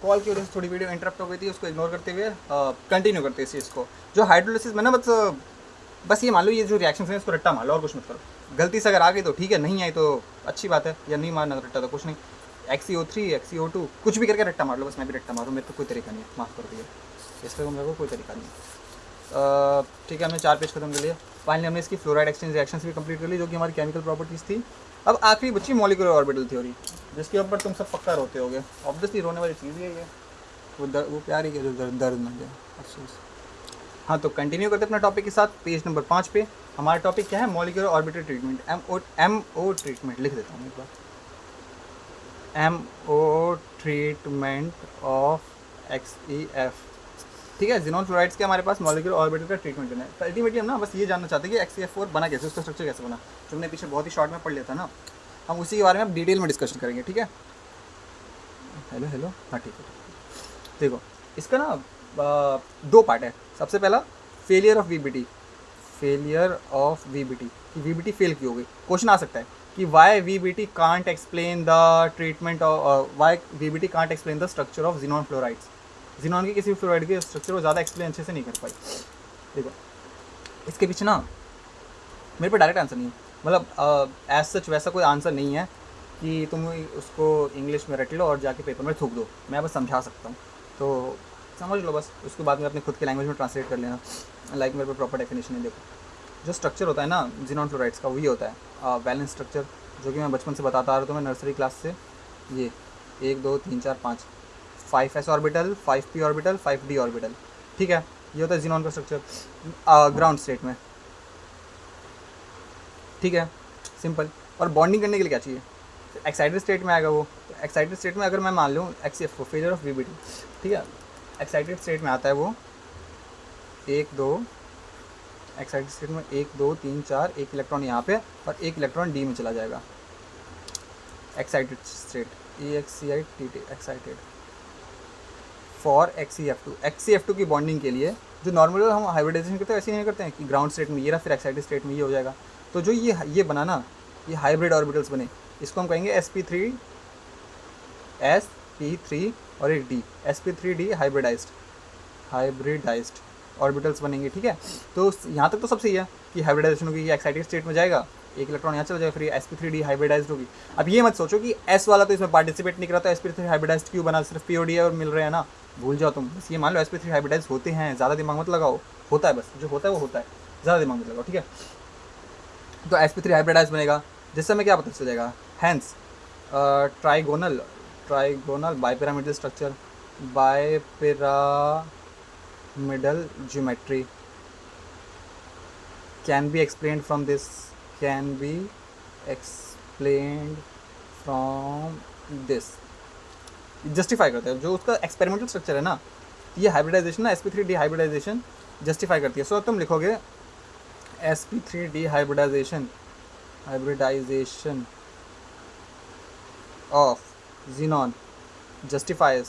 Call की वजह से थोड़ी वीडियो इंटरप्ट हो गई थी, उसको इग्नोर करते हुए कंटिन्यू करते इस चीज़ को। जो हाइड्रोलिसिस में ना बस ये मान लो, ये जो रिएक्शन है इसको रट्टा मान लो और कुछ मत करो। गलती से अगर आ गई तो ठीक है, नहीं आई तो अच्छी बात है, या नहीं मारना रट्टा तो कुछ नहीं, XeO3 XeO2 कुछ भी करके रट्टा मार लो, बस मैं भी रट्टा मारूँ, मेरे को कोई तरीका नहीं है, माफ़ कर दिया, इसका मेरे को कोई तरीका नहीं है। ठीक है, हमने 4 पेज खत्म कर लिया। फाइनली हमने इसकी फ्लोराइड एक्सचेंज रिएक्शन भी कंप्लीट कर ली, जो कि हमारी केमिकल प्रॉपर्टीज़ थी। अब आखिरी बच्ची मॉलिक्यूलर ऑर्बिटल थ्योरी, जिसके ऊपर तुम सब पक्का रोते होगे। ऑब्वियसली रोने वाली चीज़ ही है ये, वो प्यार ही है जो दर्द न जाए, अफसोस। हाँ, तो कंटिन्यू करते अपना टॉपिक के साथ। पेज नंबर 5 पे हमारा टॉपिक क्या है? Molecular orbital treatment, MO treatment लिख देता हूँ एक बार, MO ट्रीटमेंट ऑफ XeF। ठीक है, जिनॉन फ्लोराइड्स के हमारे पास मॉलिक्यूलर ऑर्बिटल का ट्रीटमेंट करना है। अल्टीमेटली हम ना बस ये जानना चाहते हैं कि XeF4 बना कैसे, उसका स्ट्रक्चर कैसे बना, जो हमने पीछे बहुत ही शॉर्ट में पढ़ लिया था ना, हम उसी के बारे में अब डिटेल में डिस्कशन करेंगे। ठीक है, हेलो, हाँ ठीक है। देखो, इसका ना 2 पार्ट है। सबसे पहला failure of VBT, failure of VBT, कि VBT फेल क्यों हो गई। क्वेश्चन आ सकता है कि why VBT can't explain the treatment of, why VBT can't explain the structure of xenon fluorides. Xenon की किसी भी फ्लोराइड के स्ट्रक्चर को ज़्यादा एक्सप्लेन अच्छे से नहीं कर पाई। देखो, इसके पीछे ना मेरे पे डायरेक्ट आंसर नहीं है, मतलब एज सच वैसा कोई आंसर नहीं है कि तुम उसको इंग्लिश में रट लो और जाके पेपर में थूक दो। मैं बस समझा सकता हूँ, तो समझ लो बस, उसके बाद में अपने खुद के लैंग्वेज में ट्रांसलेट कर लेना। लाइक मेरे पे प्रॉपर डेफिनेशन है। देखो, जो स्ट्रक्चर होता है ना जिनॉन फ्लोराइड्स का, वही होता है वैलेंस स्ट्रक्चर, जो कि मैं बचपन से बताता आ रहा हूँ, तो मैं नर्सरी क्लास से। ये 1 2 3 4 5 5s orbital, 5p orbital, 5d orbital. ठीक है, ये होता है जिनॉन का स्ट्रक्चर ग्राउंड स्टेट में। ठीक है, सिंपल। और बॉन्डिंग करने के लिए क्या चाहिए? एक्साइटेड स्टेट में आएगा वो। तो एक्साइटेड स्टेट में अगर मैं मान लूँ XeF को, फेलियर ऑफ VBT, ठीक है, एक्साइटेड स्टेट में आता है वो 1 2, एक्साइटेड स्टेट में 1 2 3 4, एक इलेक्ट्रॉन यहाँ पे और एक इलेक्ट्रॉन D में चला जाएगा। Excited state, EXCITT, excited for XeF2 की बॉन्डिंग के लिए जो नॉर्मल हम हाइब्रिडाइजेशन करते हैं वैसे नहीं करते हैं कि ग्राउंड स्टेट में ये रहा, फिर एक्साइटेड स्टेट में ये हो जाएगा। तो जो ये बना ना, ये हाइब्रिड ऑर्बिटल्स बने, इसको हम कहेंगे sp3 और एक D, sp3D हाइब्रिडाइज्ड ऑर्बिटल्स बनेंगे। ठीक है, तो यहाँ तक तो सब सही है कि हाइब्रिडाइजेशन होगी, ये एक्साइटेड स्टेट में जाएगा, एक इलेक्ट्रॉन यहाँ चला जाएगा, फिर sp3D हाइब्रिडाइज्ड होगी। अब ये मत सोचो कि S वाला तो इसमें पार्टिसिपेट नहीं कर रहा, तो sp3 हाइब्रिडाइज्ड क्यों बना, सिर्फ POD और मिल रहे हैं ना, भूल जाओ तुम। बस ये मान लो sp3 हाइब्रिडाइज्ड होते हैं, ज़्यादा दिमाग मत लगाओ, होता है, बस जो होता है वो होता है, ज़्यादा दिमाग मत लगाओ। ठीक है, तो sp3 हाइब्रिडाइज्ड बनेगा, जिससे हमें क्या पता चल जाएगा, hence trigonal bipyramidal structure, bipyramidal geometry can be explained from this, justify करते हैं जो उसका एक्सपेरिमेंटल स्ट्रक्चर है ना, ये हाइब्रिडाइजेशन ना, sp3D हाइब्रिडाइजेशन जस्टिफाई करती है। सो तुम लिखोगे sp3D hybridization of xenon justifies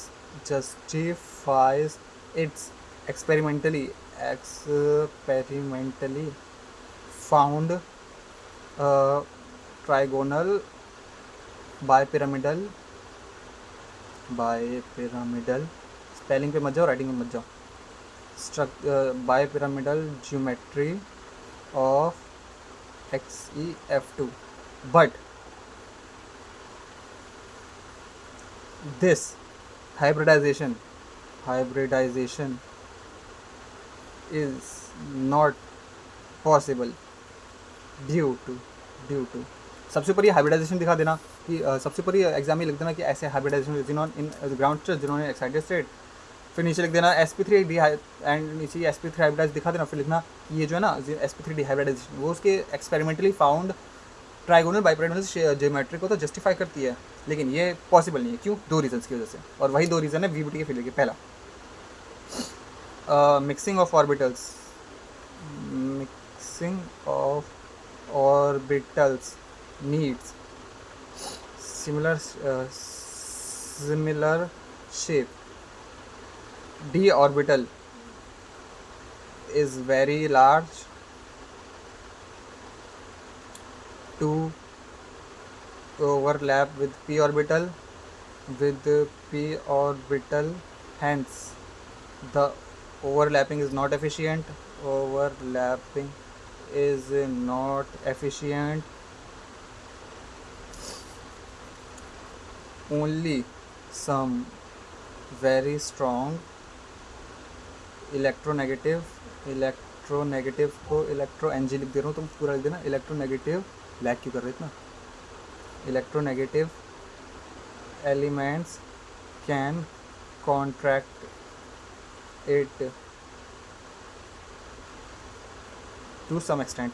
its experimentally found trigonal bipyramidal, spelling पे मत जाओ, राइटिंग में मत जाओ, bipyramidal geometry of XeF2, but this hybridization is not possible due to सबसे ऊपर ये हाइब्रिडाइजेशन दिखा देना कि सबसे ऊपर ये एग्जाम में लिख देना कि ऐसे hybridization xenon in ground state, xenon in excited state, फिर नीचे लिख देना sp3D एंड नीचे sp3 हाइब्रिडाइज दिखा देना, फिर लिखना ये जो है ना sp3D हाइब्रिडाइजेशन वो उसके experimentally found trigonal bipyramidal geometry को तो जस्टिफाई करती है, लेकिन ये पॉसिबल नहीं है। क्यों? 2 रीजन्स की वजह से, और वही 2 रीज़न है VBT के फेलियर के। पहला, mixing of orbitals needs similar shape, D orbital is very large to overlap with p orbital, with p orbital, hence the overlapping is not efficient. Overlapping is not efficient. Only some very strong electronegative को electro N G लिख दे रहा हूँ, तुम पूरा लिख देना electronegative. Lag क्यों कर रहे इतना? Electronegative elements can contract it to some extent.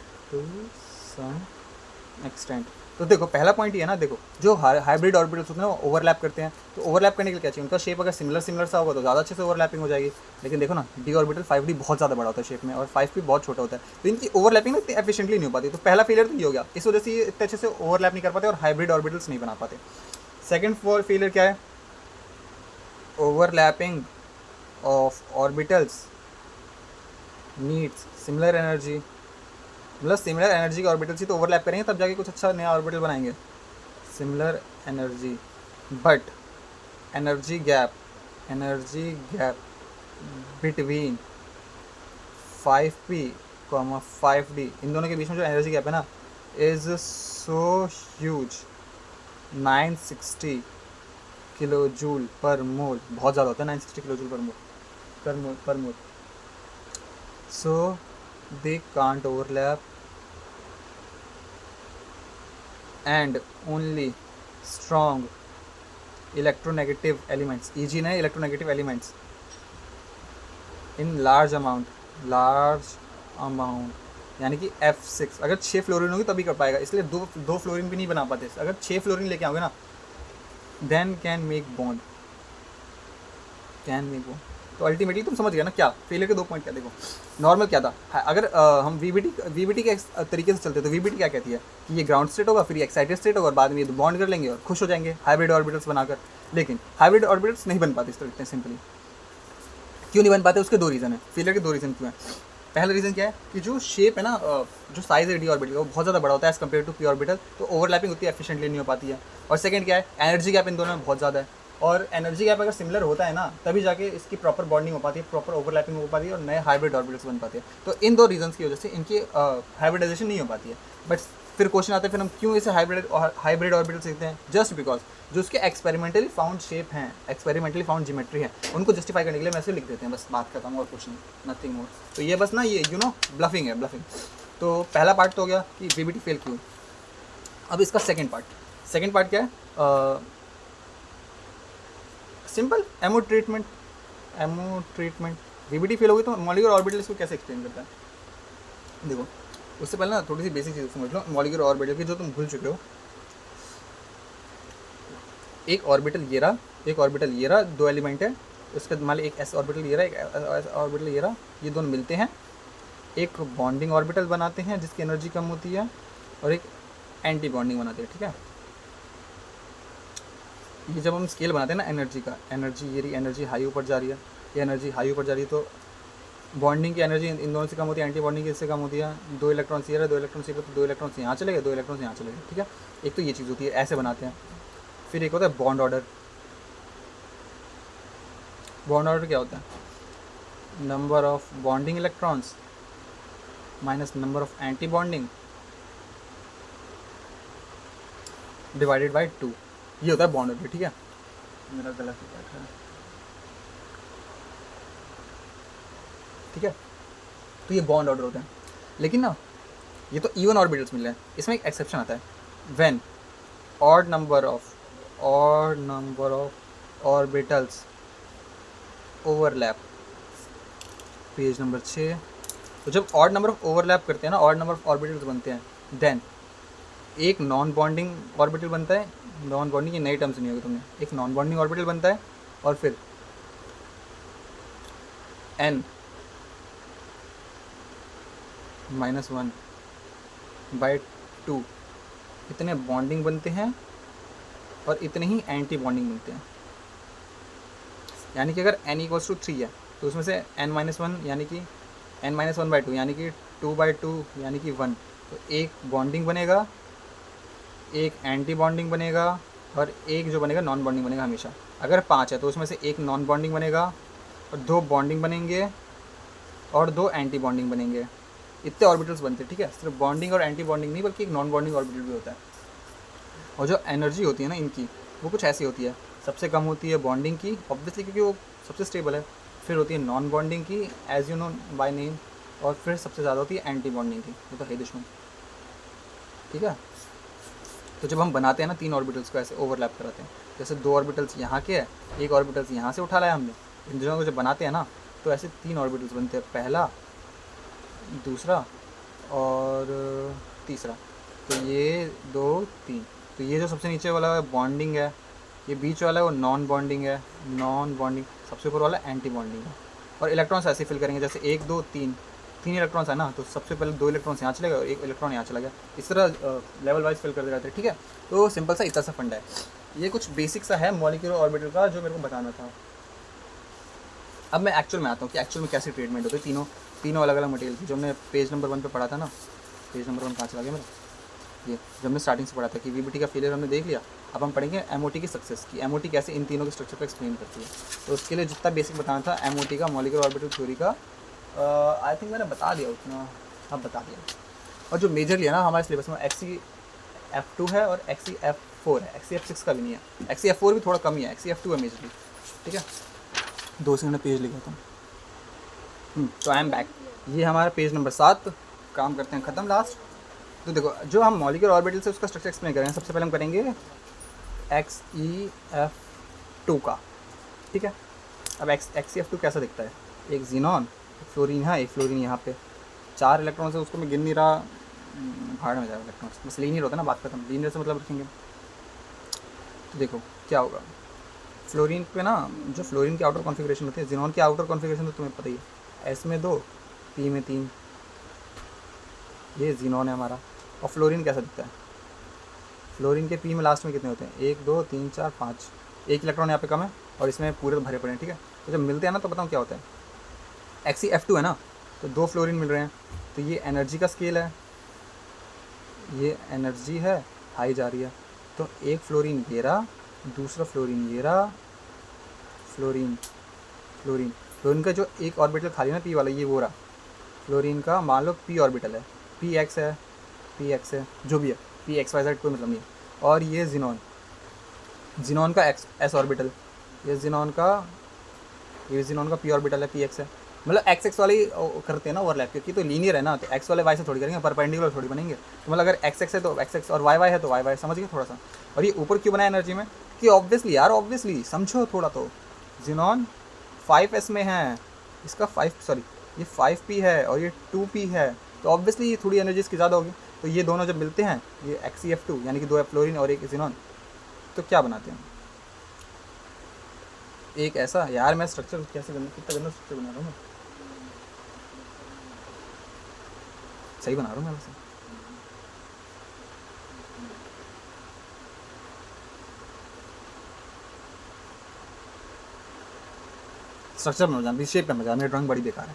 तो देखो पहला पॉइंट ये है ना, देखो जो हाइब्रिड ऑर्बिटल्स होते हैं वो ओवरलैप करते हैं, तो ओवरलैप करने के लिए क्या चाहिए? उनका शेप अगर सिमिलर सा होगा तो ज़्यादा अच्छे से ओवरलैपिंग हो जाएगी। लेकिन देखो ना, डी ऑर्बिटल 5D बहुत ज़्यादा बड़ा होता है शेप में, और 5P बहुत छोटा होता है, तो इनकी ओवरलैपिंग इतनी एफिशिएंटली नहीं हो पाती। तो पहला फेलियर तो ये हो गया, इस वजह से ये इतने अच्छे से ओवरलैप नहीं कर पाते और हाइब्रिड ऑर्बिटल्स नहीं बना पाते। सेकेंड फेलियर क्या है? Overlapping of orbitals needs similar energy. मतलब सिमिलर एनर्जी के ऑर्बिटल्स ही तो ओवरलैप करेंगे तब जाके कुछ अच्छा नया ऑर्बिटल बनाएंगे। Similar energy, but energy gap between 5P, 5D, इन दोनों के बीच में जो एनर्जी गैप है ना, is so huge, 960 kilo joule per mole. बहुत ज़्यादा होता है 960 kilo joule per mole. So they can't overlap and only strong electronegative elements, EG नहीं electronegative elements in large amount, यानी कि F6। अगर 6 फ्लोरीन होगी तभी कर पाएगा, इसलिए दो फ्लोरीन भी नहीं बना पाते। अगर 6 फ्लोरीन लेके आओगे ना, then can make bond। तो अल्टीमेटली तुम समझ गया ना क्या फेलियर के 2 पॉइंट क्या। देखो नॉर्मल क्या था, अगर हम वीबीटी के तरीके से चलते तो वीबीटी क्या कहती है कि ये ग्राउंड स्टेट होगा, फिर ये एक्साइटेड स्टेट होगा, और बाद में ये बॉन्ड कर लेंगे और खुश हो जाएंगे हाइब्रिड ऑर्बिटल्स बनाकर। लेकिन हाइब्रिड ऑर्बिटल्स नहीं बन पाते इस तरीके से सिंपली। क्यों नहीं बन पाते? उसके 2 रीज़न है। फेलियर के 2 रीज़न क्यों है? पहला रीज़न क्या है कि जो शेप है ना, जो साइज़ है डी ऑर्बिटल का, वो बहुत ज़्यादा बड़ा होता है as compared to p orbital, तो ओवरलैपिंग उतनी एफिशिएंटली नहीं हो पाती है। और सेकंड क्या है, एनर्जी गैप इन दोनों में बहुत ज़्यादा है, और एनर्जी गैप अगर सिमिलर होता है ना, तभी जाके इसकी प्रॉपर बॉन्डिंग हो पाती है, प्रॉपर ओवरलैपिंग हो पाती है और नए हाइब्रिड ऑर्बिटल्स बन पाते हैं। तो इन 2 रीजंस की वजह से इनकी हाइब्रिडाइजेशन नहीं हो पाती है। बट फिर क्वेश्चन आता है, फिर हम क्यों इसे हाइब्रिड ऑर्बिटल सीखते हैं? जस्ट बिकॉज जो उसके एक्सपेरिमेंटली फाउंड शेप हैं, एक्सपेरिमेंटली फाउंड ज्योमेट्री है, उनको जस्टिफाई करने के लिए मैसेज लिख देते हैं, बस बात खत्म और कुछ नहीं, नथिंग मोर। तो ये बस ना, ये ब्लफिंग है, ब्लफिंग। तो पहला पार्ट तो हो गया कि वीबीटी फेल क्यों। अब इसका सेकेंड पार्ट क्या है? Simple MO treatment. VBT fail होगी तो मॉलिक्यूलर ऑर्बिटल इसको कैसे एक्सप्लेन करता है? देखो उससे पहले ना थोड़ी सी बेसिक चीज़ समझ लो मॉलिक्यूलर ऑर्बिटल की, जो तुम भूल चुके हो। एक ऑर्बिटल ये रहा, 2 एलिमेंट है, उसके मान ली एक एस ऑर्बिटल ये रहा, एक एस ऑर्बिटल ये रहा, ये दोनों मिलते हैं, एक बॉन्डिंग ऑर्बिटल बनाते हैं जिसकी एनर्जी कम होती है, और एक एंटी बॉन्डिंग बनाते हैं। ठीक है, ये जब हम स्केल बनाते हैं ना एनर्जी का, ये एनर्जी हाई ऊपर जा रही है, ये एनर्जी हाई ऊपर जा रही है, तो बॉन्डिंग की एनर्जी इन दोनों से कम होती है, एंटी बॉन्डिंग की इससे कम होती है। 2 इलेक्ट्रॉन्स ये रहा, 2 इलेक्ट्रॉन्स ये, तो 2 इलेक्ट्रॉन्स यहाँ चले गए, 2 इलेक्ट्रॉन्स यहाँ चले गए। ठीक है, एक तो ये चीज़ होती है, ऐसे बनाते हैं। फिर एक होता है बॉन्ड ऑर्डर। बॉन्ड ऑर्डर क्या होता है? Number of bonding electrons minus number of anti bonding divided by 2, ये होता है बॉन्ड ऑर्डर। ठीक है, मेरा गलत हो बैठा है। ठीक है, तो ये बॉन्ड ऑर्डर होता है। लेकिन ना ये तो इवन ऑर्बिटल्स मिल रहे हैं, इसमें एक एक्सेप्शन आता है, when odd number of orbitals overlap. Page number 6। तो जब ऑड नंबर ऑफ ओवरलैप करते हैं ना, ऑड नंबर ऑफ ऑर्बिटल्स बनते हैं, देन एक नॉन बॉन्डिंग ऑर्बिटल बनता है। नॉन बॉन्डिंग, ये नई टर्म्स नहीं होगी तुमने, एक नॉन बॉन्डिंग ऑर्बिटल बनता है, और फिर n-1/2 इतने बॉन्डिंग बनते हैं और इतने ही एंटी बॉन्डिंग बनते हैं। यानी कि अगर n = 3 है तो उसमें से n-1 यानी कि n-1/2 यानी कि 2/2 यानी कि 1, तो एक बॉन्डिंग बनेगा, एक एंटी बॉन्डिंग बनेगा, और एक जो बनेगा नॉन बॉन्डिंग बनेगा हमेशा। अगर 5 है तो उसमें से एक नॉन बॉन्डिंग बनेगा और 2 बॉन्डिंग बनेंगे और 2 एंटी बॉन्डिंग बनेंगे। इतने ऑर्बिटल्स बनते हैं, ठीक है। सिर्फ बॉन्डिंग और एंटी बॉन्डिंग नहीं, बल्कि एक नॉन बॉन्डिंग ऑर्बिटल भी होता है। और जो एनर्जी होती है ना इनकी, वो कुछ ऐसी होती है। सबसे कम होती है बॉन्डिंग की, ऑब्वियसली, क्योंकि वो सबसे स्टेबल है। फिर होती है नॉन बॉन्डिंग की, as you know by name. और फिर सबसे ज़्यादा होती है एंटी बॉन्डिंग की, वो तो है दुश्मन, ठीक है। तो जब हम बनाते हैं ना 3 ऑर्बिटल्स को ऐसे ओवरलैप कराते हैं, जैसे 2 ऑर्बिटल्स यहाँ के हैं, एक ऑर्बिटल्स यहाँ से उठा लाया हमने, इन दोनों को जब बनाते हैं ना तो ऐसे 3 ऑर्बिटल्स बनते हैं, पहला, दूसरा और तीसरा। तो ये 2 3, तो ये जो सबसे नीचे वाला बॉन्डिंग है, ये बीच वाला है वो नॉन बॉन्डिंग है, नॉन बॉन्डिंग। सबसे ऊपर वाला एंटी बॉन्डिंग है। और इलेक्ट्रॉन्स ऐसे फिल करेंगे जैसे 1 2 3, 3 इलेक्ट्रॉन्स है ना, तो सबसे पहले 2 इलेक्ट्रॉन्स यहाँ चले गए और 1 इलेक्ट्रॉन यहाँ चला गया। इस तरह लेवल वाइज फिल करते रहते हैं, ठीक है। तो सिंपल सा इतना सा फंडा है। ये कुछ बेसिक सा है मॉलिक्यूलर ऑर्बिटल का जो मेरे को बताना था। अब मैं एक्चुअल में आता हूँ कि एक्चुअल में कैसे ट्रीटमेंट होती है तीनों अलग अलग मटेरियल की, जो हमने पेज नंबर 1 पे पढ़ा था ना। पेज नंबर 1 कहाँ चला गया मेरा? ये जब हमने स्टार्टिंग से पढ़ा था कि वीबीटी का फेलियर हमने देख लिया। अब हम पढ़ेंगे एमओटी की सक्सेस की, एमओटी कैसे इन तीनों के स्ट्रक्चर को एक्सप्लेन करती है। तो उसके लिए जितना बेसिक बताना था एमओटी का, मॉलिक्यूलर ऑर्बिटल थ्योरी का, आई थिंक मैंने बता दिया उतना। अब बता दिया। और जो मेजरली है ना हमारे सिलेबस में XeF2 है और XeF4 है, XeF6 का भी नहीं है। XeF4 भी थोड़ा कम ही है, XeF2 है मेजरली, ठीक है। 2 सेकंड में पेज लिखा था। तो आई एम बैक। ये हमारा पेज नंबर 7, काम करते हैं ख़त्म लास्ट। तो देखो, जो हम मॉलिक्यूलर ऑर्बिटल से उसका स्ट्रक्चर एक्सप्लेन करेंगे, सबसे पहले हम करेंगे XeF2 का, ठीक है। अब XeF2 कैसा दिखता है? एक जीनॉन, एक फ्लोरीन है, एक फ्लोरीन यहाँ पे, 4 इलेक्ट्रॉन से, उसको मैं गिन नहीं रहा, भाड़ में जाएगा इलेक्ट्रॉन, बस लीनियर होता है ना, बात खत्म। लीनियर से मतलब रखेंगे। तो देखो क्या होगा फ्लोरीन पे ना, जो फ्लोरीन की आउटर कॉन्फ़िगरेशन होती है, जीनॉन की आउटर कॉन्फ़िगरेशन तो तुम्हें पता ही है, S में 2 P में 3, ये जीनॉन है हमारा। और फ्लोरीन कैसा दिखता है? फ्लोरीन के P में लास्ट में कितने होते हैं? 1 2 3 4 5, एक इलेक्ट्रॉन यहाँ पे कम है और इसमें पूरे भरे पड़े हैं, ठीक है। तो जब मिलते हैं ना तो बताऊँ क्या होता है। XeF2 है ना, तो 2 फ्लोरीन मिल रहे हैं, तो ये एनर्जी का स्केल है, ये एनर्जी है, हाई जा रही है। तो एक फ्लोरीन ये रहा, दूसरा फ्लोरीन ये रहा, फ्लोरीन फ्लोरीन फ्लोरीन का जो एक ऑर्बिटल खाली है ना P वाला, ये वो रहा फ्लोरीन का, मान लो P ऑर्बिटल है, PX है, PX है, जो भी है, PXYZ कोई मतलब नहीं है। और ये जीनॉन का S ऑर्बिटल, ये जीनॉन का P ऑर्बिटल है, PX है। मतलब XX वाले करते हैं ना ओवरलैप, क्योंकि तो लीनियर है ना, तो X वाले Y से थोड़ी करेंगे, परपेंडिकुलर थोड़ी बनेंगे। तो मतलब अगर XX है तो XX और YY है तो YY, समझ गए थोड़ा सा। और ये ऊपर क्यों बना एनर्जी में? कि ऑब्वियसली यार, ऑब्वियसली समझो थोड़ा। तो जीनॉन 5S में है, इसका 5P है और ये 2P है, तो ऑब्वियसली ये थोड़ी एनर्जी इसकी ज़्यादा होगी। तो ये दोनों जब मिलते हैं, ये XeF2 यानी कि 2 फ्लोरीन और एक जीनॉन, तो क्या बनाते हैं? एक ऐसा, यार मैं स्ट्रक्चर कैसे कितना गंदा स्ट्रक्चर बना रहा हूँ मैं, सही बना रहा हूँ मैं वैसे। स्ट्रक्चर में मजा, शेप में मजा, मेरी ड्राइंग बड़ी बेकार है।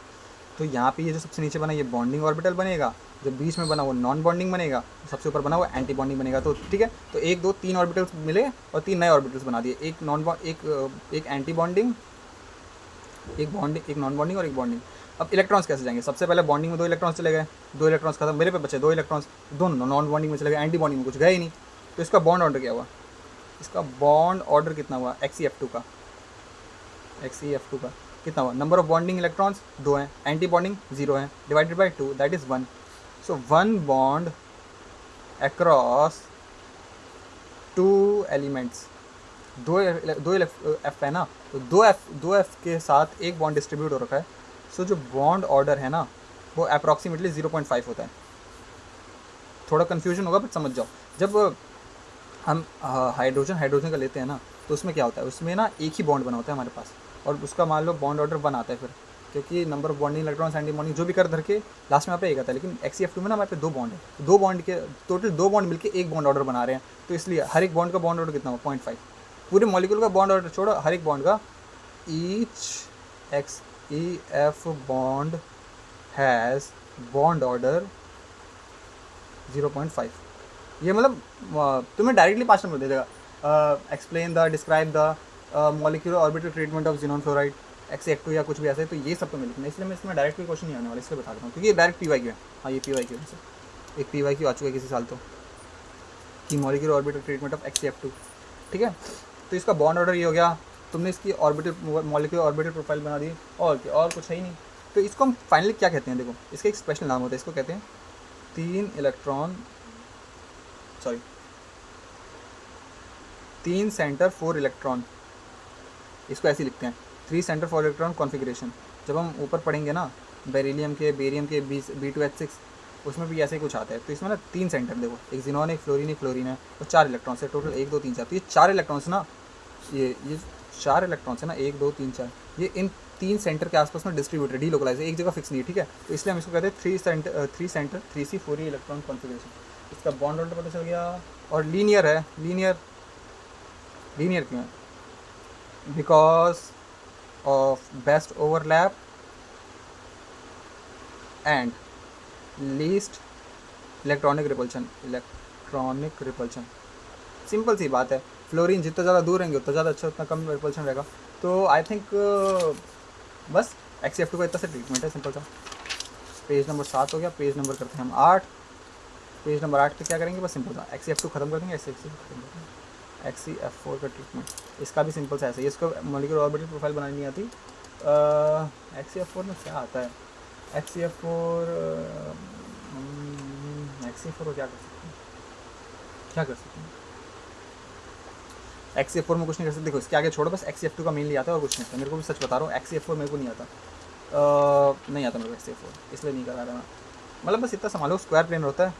तो यहाँ पे ये जो सबसे नीचे बना ये बॉन्डिंग ऑर्बिटल बनेगा, जो बीच में बना वो नॉन बॉन्डिंग बनेगा, सबसे ऊपर बना वो एंटी बॉन्डिंग बनेगा। तो ठीक है, तो 1 2 3 ऑर्बिटल्स मिले और 3 नए ऑर्बिटल्स बना दिए, एक एंटी बॉन्डिंग, एक नॉन बॉन्डिंग और एक बॉन्डिंग। अब इलेक्ट्रॉन्स कैसे जाएंगे? सबसे पहले बॉन्डिंग में 2 इलेक्ट्रॉन्स चले गए, 2 इलेक्ट्रॉन्स खत्म, मेरे पे बचे 2 इलेक्ट्रॉन्स, दोनों नॉन बॉन्डिंग में चले गए, एंटी बॉन्डिंग में कुछ गए ही नहीं। तो इसका बॉन्ड ऑर्डर क्या हुआ? इसका बॉन्ड ऑर्डर कितना हुआ XeF2 का कितना हुआ? नंबर ऑफ बॉन्डिंग इलेक्ट्रॉन्स 2 हैं, एंटी बॉन्डिंग 0 है, divided by 2, that is 1। So 1 bond across 2 elements, दो F है ना, तो 2 F के साथ एक बॉन्ड डिस्ट्रीब्यूट हो रखा है। सो जो बॉन्ड ऑर्डर है ना, वो अप्रॉक्सीमेटली 0.5 होता है। थोड़ा कन्फ्यूजन होगा बट समझ जाओ। जब हम हाइड्रोजन का लेते हैं ना, तो उसमें क्या होता है? उसमें ना एक ही बॉन्ड बना होता है हमारे पास, और उसका मान लो बॉन्ड ऑर्डर 1 आता है फिर, क्योंकि number of bonding electrons, anti bonding जो भी कर धर के लास्ट में यहाँ पे एक आता है। लेकिन XeF2 में ना हमारे पे 2 बॉन्ड है, 2 बॉन्ड के टोटल 2 बॉन्ड मिलके एक बॉन्ड ऑर्डर बना रहे हैं। तो इसलिए हर एक बॉन्ड का बॉन्ड ऑर्डर कितना हुआ? 0.5। पूरे मॉलिक्यूल का बॉन्ड ऑर्डर छोड़ो, हर एक बॉन्ड का, each XeF bond has bond order 0.5। ये मतलब तुम्हें डायरेक्टली 5 नंबर दे देगा, explain the, describe the, molecular orbital treatment of xenon fluoride XeF2 या कुछ भी ऐसा है, तो ये सब तो मैं लिखना है, इसलिए मैं इसमें डायरेक्ट कोई क्वेश्चन नहीं आने वाला, इसलिए बता देता हूँ, क्योंकि ये डायरेक्ट PYQ है। हाँ ये PYQ है, एक PYQ आ चुका है किसी साल तो, कि molecular orbital treatment of XeF2। ठीक है, तो इसका बॉन्ड ऑर्डर ये हो गया, तुमने इसकी ऑर्बिटल मॉलिक्यूलर ऑर्बिटल प्रोफाइल बना दी, और क्या, और कुछ है ही नहीं। तो इसको हम फाइनली क्या कहते हैं, देखो इसका एक स्पेशल नाम होता है, इसको कहते हैं 3 सेंटर 4 इलेक्ट्रॉन, इसको ऐसे लिखते हैं 3 सेंटर 4 इलेक्ट्रॉन कॉन्फ़िगरेशन। जब हम ऊपर पढ़ेंगे ना बेरिलियम के, बेरियम के B2H6, उसमें भी ऐसे ही कुछ आता है। तो इसमें ना 3 सेंटर, देखो एक जिनॉन, एक फ्लोरीन है, और 4 इलेक्ट्रॉन्स है, टोटल 1 2 3 4। तो ये 4 इलेक्ट्रॉन्स ना, ये 4 इलेक्ट्रॉन्स है ना, 1 2 3 4, ये इन 3 सेंटर के आसपास में डिस्ट्रीब्यूटेड, डीलोकलाइज है, एक जगह फिक्स नहीं है। ठीक है, तो इसलिए हम इसको कहते हैं 3 सेंटर 3C4E इलेक्ट्रॉन कॉन्फ़िगरेशन। इसका बॉन्ड ऑर्डर पता चल गया, और लीनियर है। लीनियर क्यों है? Because of best overlap and least electronic repulsion. Simple सी बात है, फ्लोरीन जितना ज़्यादा दूर रहेंगे उतना ज़्यादा अच्छा, उतना कम रिपल्शन रहेगा। तो आई थिंक बस XeF2 का इतना सा ट्रीटमेंट है, सिंपल सा। पेज नंबर 7 हो गया, पेज नंबर करते हैं हम 8। पेज नंबर 8 पे क्या करेंगे, बस सिंपल सा XeF2 खत्म कर देंगे, XeF2 खत्म कर देंगे। XeF4 का ट्रीटमेंट, इसका भी सिंपल सा ऐसा ही, इसको मॉलिक्यूलर ऑर्बिटल प्रोफाइल बनानी नहीं आती। XeF4 में क्या आता है, XeF4 को क्या कर सकते हैं, XeF4 में कुछ नहीं कर सकते। देखो इसके आगे छोड़ो, बस XeF2 का मेनली आता है और कुछ नहीं आता। मेरे को भी सच बता रहा हूँ, XeF4 मेरे को नहीं आता, नहीं आता मेरे को XeF4, इसलिए नहीं करा रहा मैं। मतलब बस इतना संभालो, स्क्वायर प्लेन होता है।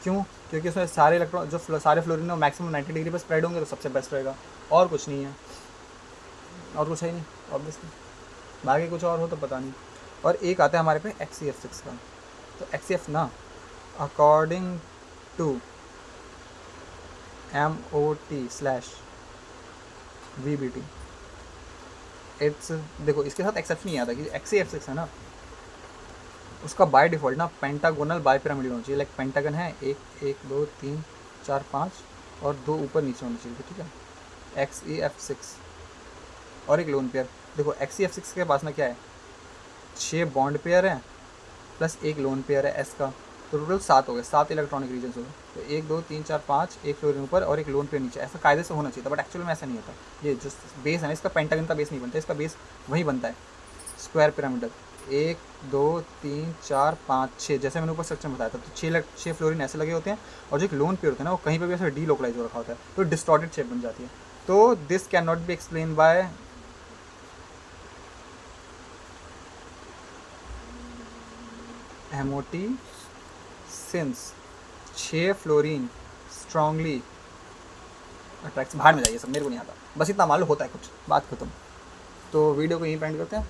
क्यों? क्योंकि उसमें सारे इलेक्ट्रॉन, जो सारे फ्लोरीन है मैक्सिमम 90 डिग्री पर स्प्रेड होंगे, तो सबसे बेस्ट रहेगा, और कुछ नहीं है, और कुछ है ही नहीं ऑब्वियसली। बाकी कुछ और हो तो पता नहीं। और एक आता है हमारे पे XeF6 का। तो XeF ना अकॉर्डिंग टू MOT/VBT, इट्स, देखो इसके साथ एक्सेप्शन नहीं आता कि XeF6 है ना, उसका बाय डिफ़ॉल्ट ना पेंटागोनल बायपिरामिडल होना चाहिए। लाइक पेंटागन है, 1 1 2 3 4 5 और 2 ऊपर नीचे होने चाहिए। ठीक है, XeF6 और एक लोन पेयर। देखो XeF6 के पास ना क्या है, 6 बॉन्ड पेयर है प्लस एक लोन पेयर है S का, तो टोटल 7 हो गए, 7 इलेक्ट्रॉनिक रीजन्स हो गए। तो 1 2 3 4 5, एक फ्लोरीन ऊपर और एक लोन पेयर नीचे, ऐसा कायदे से होना चाहिए था, बट एक्चुअली में ऐसा नहीं होता। ये जो बेस है ना, इसका पेंटागन का बेस नहीं बनता, इसका बेस वही बनता है स्क्वायर पिरामिडल। 1 2 3 4 5 6, जैसे मैंने ऊपर स्ट्रक्चर बताया था। तो 6 फ्लोरीन ऐसे लगे होते हैं, और जो एक लोन पेयर होता है ना, वो कहीं पर भी ऐसा डीलोकलाइज हो रखा होता है, तो डिस्टॉर्टेड शेप बन जाती है। तो this can not be explain by MOT since 6 fluorine strongly attracts. बाहर में जाइए सब, मेरे को नहीं आता, बस इतना मालूम होता है कुछ, बात खत्म। तो वीडियो को यहीं पेंड करते हैं।